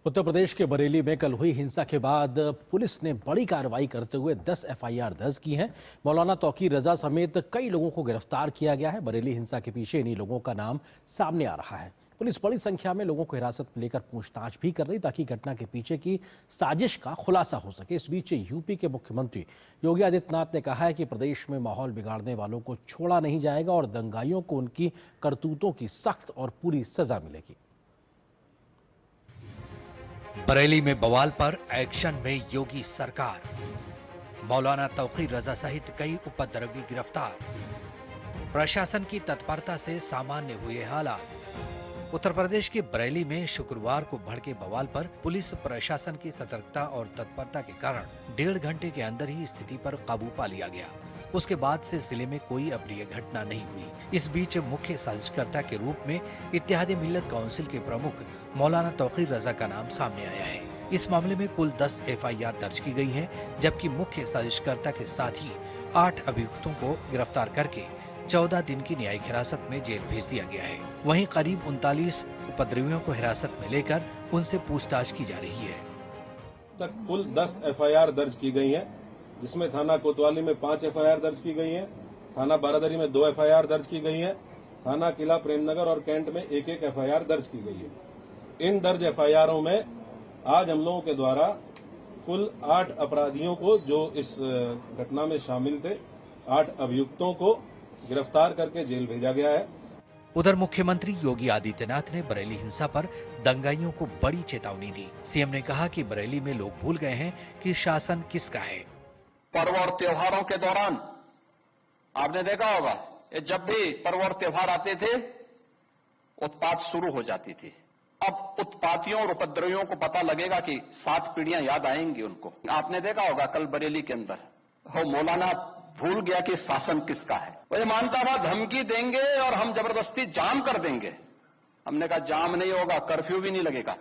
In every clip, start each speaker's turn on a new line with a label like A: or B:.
A: उत्तर प्रदेश के बरेली में कल हुई हिंसा के बाद पुलिस ने बड़ी कार्रवाई करते हुए 10 एफआईआर दर्ज की हैं। मौलाना तौकीर रजा समेत कई लोगों को गिरफ्तार किया गया है। बरेली हिंसा के पीछे इन्हीं लोगों का नाम सामने आ रहा है। पुलिस बड़ी संख्या में लोगों को हिरासत में लेकर पूछताछ भी कर रही ताकि घटना के पीछे की साजिश का खुलासा हो सके। इस बीच यूपी के मुख्यमंत्री योगी आदित्यनाथ ने कहा है कि प्रदेश में माहौल बिगाड़ने वालों को छोड़ा नहीं जाएगा और दंगाइयों को उनकी करतूतों की सख्त और पूरी सजा मिलेगी।
B: बरेली में बवाल पर एक्शन में योगी सरकार। मौलाना तौकीर रजा सहित कई उपद्रवी गिरफ्तार। प्रशासन की तत्परता से सामान्य हुए हालात। उत्तर प्रदेश के बरेली में शुक्रवार को भड़के बवाल पर पुलिस प्रशासन की सतर्कता और तत्परता के कारण 1.5 घंटे के अंदर ही स्थिति पर काबू पा लिया गया। उसके बाद से जिले में कोई अप्रिय घटना नहीं हुई। इस बीच मुख्य साजिशकर्ता के रूप में इत्तेहाद मिल्लत काउंसिल के प्रमुख मौलाना तौकीर रजा का नाम सामने आया है। इस मामले में कुल 10 एफआईआर दर्ज की गई हैं, जबकि मुख्य साजिशकर्ता के साथ ही 8 अभियुक्तों को गिरफ्तार करके 14 दिन की न्यायिक हिरासत में जेल भेज दिया गया है। वहीं करीब 39 उपद्रवियों को हिरासत में लेकर उनसे पूछताछ की जा रही है।
C: तक कुल 10 एफआईआर दर्ज की गई है, जिसमें थाना कोतवाली में 5 एफआईआर दर्ज की गई है, थाना बारादरी में 2 एफआईआर दर्ज की गई है, थाना किला प्रेमनगर और कैंट में 1-1 एफआईआर दर्ज की गई है। इन दर्ज एफआईआरों में आज हम लोगों के द्वारा कुल 8 अपराधियों को, जो इस घटना में शामिल थे, 8 अभियुक्तों को गिरफ्तार करके जेल भेजा गया है।
B: उधर मुख्यमंत्री योगी आदित्यनाथ ने बरेली हिंसा पर दंगाइयों को बड़ी चेतावनी दी। सीएम ने कहा कि बरेली में लोग भूल गए हैं कि शासन किसका है।
D: पर्व और त्योहारों के दौरान आपने देखा होगा, जब भी पर्व और त्योहार आते थे उत्पात शुरू हो जाती थी। अब उत्पातियों और उपद्रवियों को पता लगेगा कि 7 पीढ़ियां याद आएंगी उनको। आपने देखा होगा कल बरेली के अंदर वो मौलाना भूल गया कि शासन किसका है। वो ये मानता था धमकी देंगे और हम जबरदस्ती जाम कर देंगे। हमने कहा जाम नहीं होगा, कर्फ्यू भी नहीं लगेगा,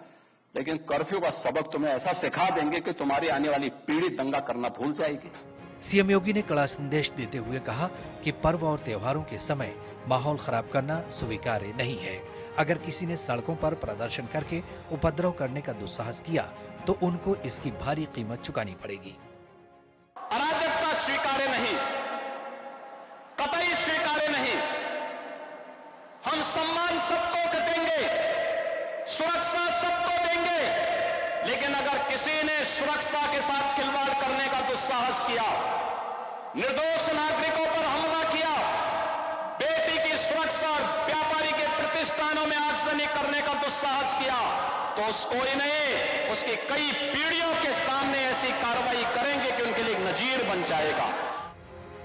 D: लेकिन कर्फ्यू का सबक तुम्हें ऐसा सिखा देंगे कि तुम्हारी आने वाली पीढ़ी दंगा करना भूल जाएगी।
B: सीएम योगी ने कड़ा संदेश देते हुए कहा कि पर्व और त्योहारों के समय माहौल खराब करना स्वीकार्य नहीं है। अगर किसी ने सड़कों पर प्रदर्शन करके उपद्रव करने का दुस्साहस किया तो उनको इसकी भारी कीमत चुकानी पड़ेगी।
D: अराजकता स्वीकार्य नहीं, कतई स्वीकार्य नहीं। हम सम्मान सबको देंगे, सुरक्षा सबको देंगे, लेकिन अगर किसी ने सुरक्षा के साथ खिलवाड़ करने का दुस्साहस किया, निर्दोष नागरिकों पर हमला किया, बेटी की सुरक्षा और व्यापारी के प्रतिष्ठानों में आगजनी करने का दुस्साहस किया, तो उसको ही नहीं, उसकी कई पीढ़ियों के सामने ऐसी कार्रवाई करेंगे कि उनके लिए नजीर बन जाएगा।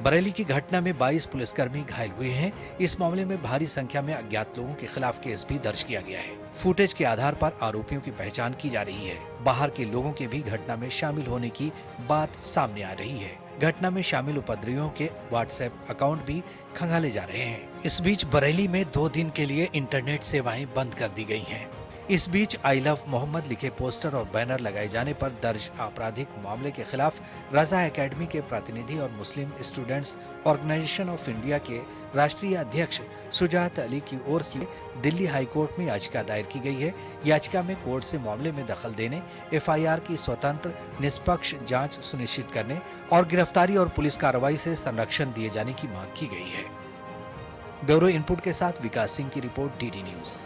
B: बरेली की घटना में 22 पुलिसकर्मी घायल हुए हैं। इस मामले में भारी संख्या में अज्ञात लोगों के खिलाफ केस भी दर्ज किया गया है। फुटेज के आधार पर आरोपियों की पहचान की जा रही है। बाहर के लोगों के भी घटना में शामिल होने की बात सामने आ रही है। घटना में शामिल उपद्रवियों के व्हाट्सएप अकाउंट भी खंगाले जा रहे हैं। इस बीच बरेली में 2 दिन के लिए इंटरनेट सेवाएं बंद कर दी गई हैं। इस बीच आई लव मोहम्मद लिखे पोस्टर और बैनर लगाए जाने पर दर्ज आपराधिक मामले के खिलाफ रजा एकेडमी के प्रतिनिधि और Muslim students organisation of India के राष्ट्रीय अध्यक्ष सुजात अली की ओर से दिल्ली हाईकोर्ट में याचिका दायर की गई है। याचिका में कोर्ट से मामले में दखल देने, एफआईआर की स्वतंत्र निष्पक्ष जांच सुनिश्चित करने और गिरफ्तारी और पुलिस कार्रवाई से संरक्षण दिए जाने की मांग की गई है। ब्यूरो इनपुट के साथ विकास सिंह की रिपोर्ट, डीडी न्यूज।